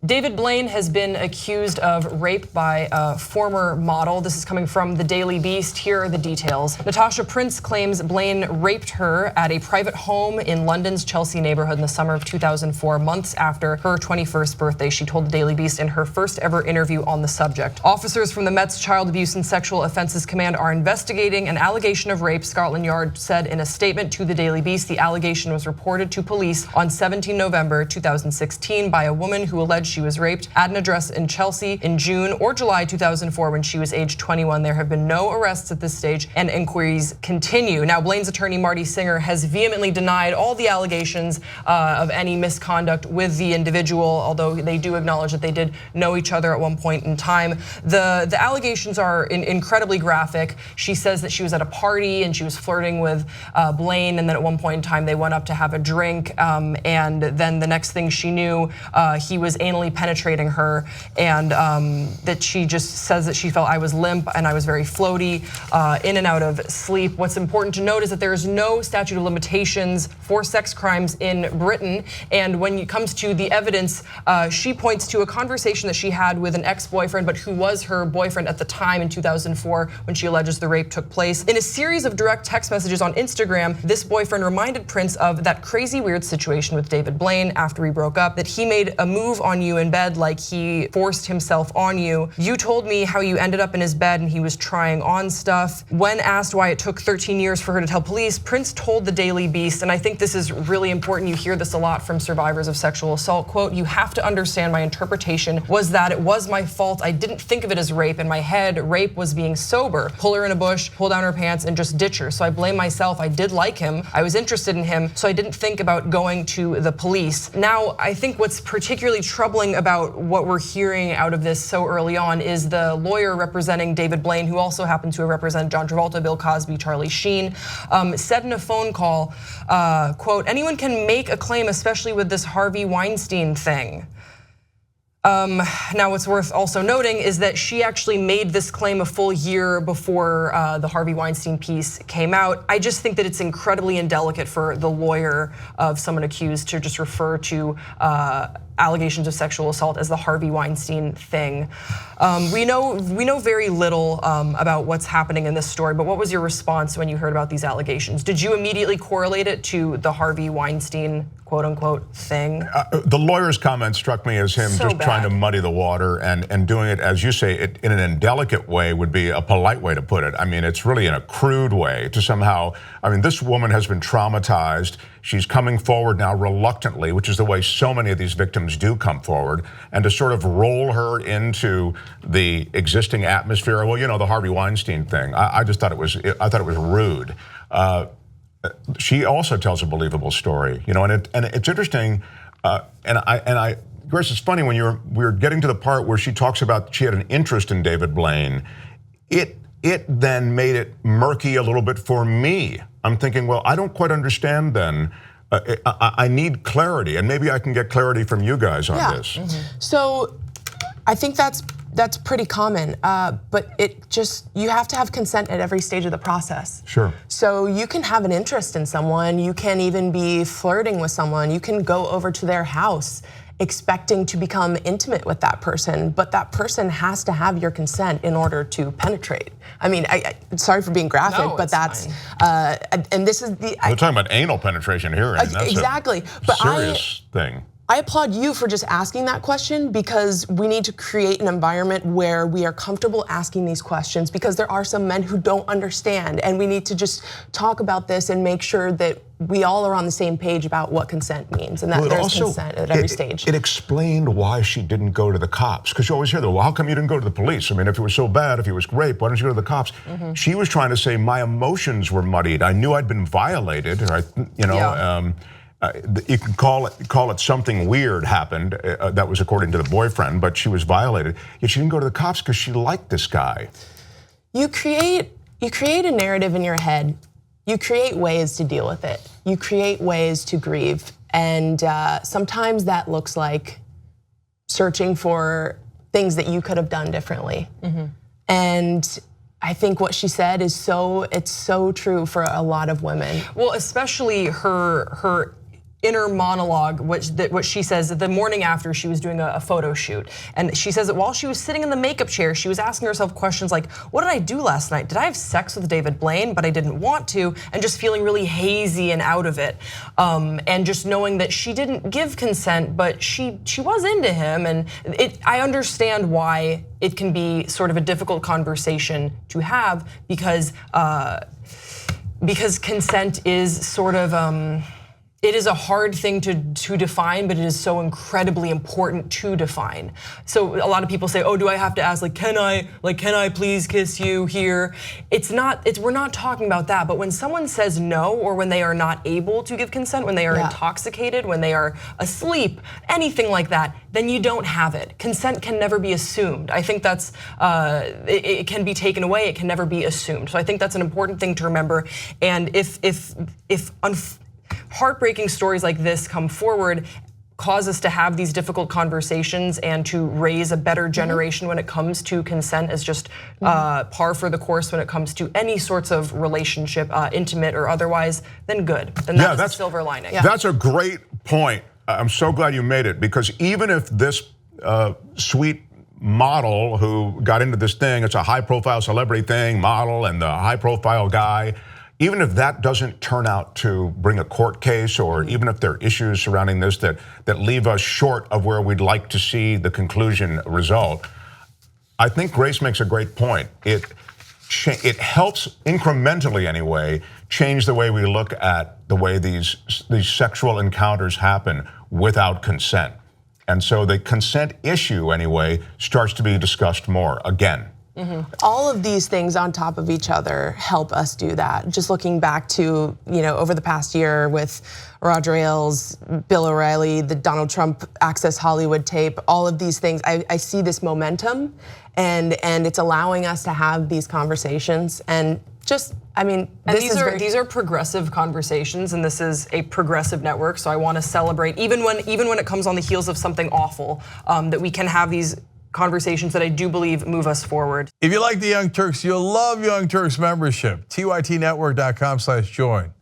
David Blaine has been accused of rape by a former model. This is coming from the Daily Beast. Here are the details. Natasha Prince claims Blaine raped her at a private home in London's Chelsea neighborhood in the summer of 2004, months after her 21st birthday. She told the Daily Beast in her first ever interview on the subject. Officers from the Met's Child Abuse and Sexual Offences Command are investigating an allegation of rape, Scotland Yard said in a statement to the Daily Beast. The allegation was reported to police on 17 November 2016 by a woman who alleged she was raped at an address in Chelsea in June or July 2004 when she was age 21. There have been no arrests at this stage and inquiries continue. Now, Blaine's attorney, Marty Singer, has vehemently denied all the allegations of any misconduct with the individual, although they do acknowledge that they did know each other at one point in time. The allegations are incredibly graphic. She says that she was at a party and she was flirting with Blaine, and then at one point in time they went up to have a drink, and then the next thing she knew, he was anally penetrating her, and that she just says that she felt I was limp and I was very floaty, in and out of sleep. What's important to note is that there is no statute of limitations for sex crimes in Britain, and when it comes to the evidence, she points to a conversation that she had with an ex-boyfriend, but who was her boyfriend at the time in 2004 when she alleges the rape took place. In a series of direct text messages on Instagram, this boyfriend reminded Prince of that crazy weird situation with David Blaine after we broke up, that he made a move on you in bed, like he forced himself on you. You told me how you ended up in his bed and he was trying on stuff. When asked why it took 13 years for her to tell police, Prince told the Daily Beast, and I think this is really important, you hear this a lot from survivors of sexual assault, quote, "You have to understand my interpretation was that it was my fault. I didn't think of it as rape. In my head, rape was being sober. Pull her in a bush, pull down her pants and just ditch her. So I blame myself. I did like him. I was interested in him. So I didn't think about going to the police." Now, I think what's particularly troubling about what we're hearing out of this so early on is the lawyer representing David Blaine, who also happens to represent John Travolta, Bill Cosby, Charlie Sheen, said in a phone call, quote, "Anyone can make a claim, especially with this Harvey Weinstein thing." Now, what's worth also noting is that she actually made this claim a full year before the Harvey Weinstein piece came out. I just think that it's incredibly indelicate for the lawyer of someone accused to just refer to allegations of sexual assault as the Harvey Weinstein thing. We know very little about what's happening in this story, but what was your response when you heard about these allegations? Did you immediately correlate it to the Harvey Weinstein quote unquote thing? The lawyer's comment struck me as him just trying to muddy the water and doing it, as you say, in an indelicate way would be a polite way to put it. I mean, it's really in a crude way to somehow, I mean, this woman has been traumatized. She's coming forward now reluctantly, which is the way so many of these victims do come forward, and to sort of roll her into the existing atmosphere. Well, you know, the Harvey Weinstein thing. I just thought it was rude. She also tells a believable story, you know, and it's interesting. Grace, it's funny when we were getting to the part where she talks about she had an interest in David Blaine. It then made it murky a little bit for me. I'm thinking, well, I don't quite understand then. I need clarity, and maybe I can get clarity from you guys on this. So I think that's pretty common, but you have to have consent at every stage of the process. Sure. So you can have an interest in someone, you can even be flirting with someone, you can go over to their house expecting to become intimate with that person, but that person has to have your consent in order to penetrate. I mean, sorry for being graphic, but that's, and this is the- We're talking about anal penetration here. And that's exactly, but serious thing. I applaud you for just asking that question, because we need to create an environment where we are comfortable asking these questions, because there are some men who don't understand, and we need to just talk about this and make sure that we all are on the same page about what consent means, and that there's consent at every stage. It explained why she didn't go to the cops, because you always hear, well, how come you didn't go to the police? I mean, if it was so bad, if it was rape, why don't you go to the cops? She was trying to say my emotions were muddied. I knew I'd been violated, you know. You can call it something weird happened. That was according to the boyfriend, but she was violated. Yet she didn't go to the cops because she liked this guy. You create a narrative in your head. You create ways to deal with it. You create ways to grieve, and sometimes that looks like searching for things that you could have done differently. And I think what she said is it's so true for a lot of women. Well, especially her inner monologue, what she says the morning after she was doing a photo shoot. And she says that while she was sitting in the makeup chair, she was asking herself questions like, what did I do last night? Did I have sex with David Blaine, but I didn't want to? And just feeling really hazy and out of it. And just knowing that she didn't give consent, but she was into him. And I understand why it can be sort of a difficult conversation to have because consent is sort of, it is a hard thing to define, but it is so incredibly important to define. So a lot of people say, oh, do I have to ask, can I please kiss you here? We're not talking about that, but when someone says no, or when they are not able to give consent, when they are intoxicated, when they are asleep, anything like that, then you don't have it. Consent can never be assumed. I think that's, it can be taken away, it can never be assumed. So I think that's an important thing to remember. And if heartbreaking stories like this come forward, cause us to have these difficult conversations and to raise a better generation when it comes to consent as just par for the course when it comes to any sorts of relationship, intimate or otherwise, then good. Then that's the silver lining. That's a great point. I'm so glad you made it, because even if this sweet model who got into this thing, it's a high profile celebrity thing, model and the high profile guy, even if that doesn't turn out to bring a court case, or even if there are issues surrounding this that leave us short of where we'd like to see the conclusion result, I think Grace makes a great point. It helps incrementally anyway change the way we look at the way these sexual encounters happen without consent. And so the consent issue anyway starts to be discussed more again. All of these things on top of each other help us do that. Just looking back to, over the past year with Roger Ailes, Bill O'Reilly, the Donald Trump Access Hollywood tape, all of these things, I see this momentum, and it's allowing us to have these conversations. And just, these are progressive conversations, and this is a progressive network. So I want to celebrate, even when it comes on the heels of something awful, that we can have these conversations that I do believe move us forward. If you like the Young Turks, you'll love Young Turks membership. TYTnetwork.com/join.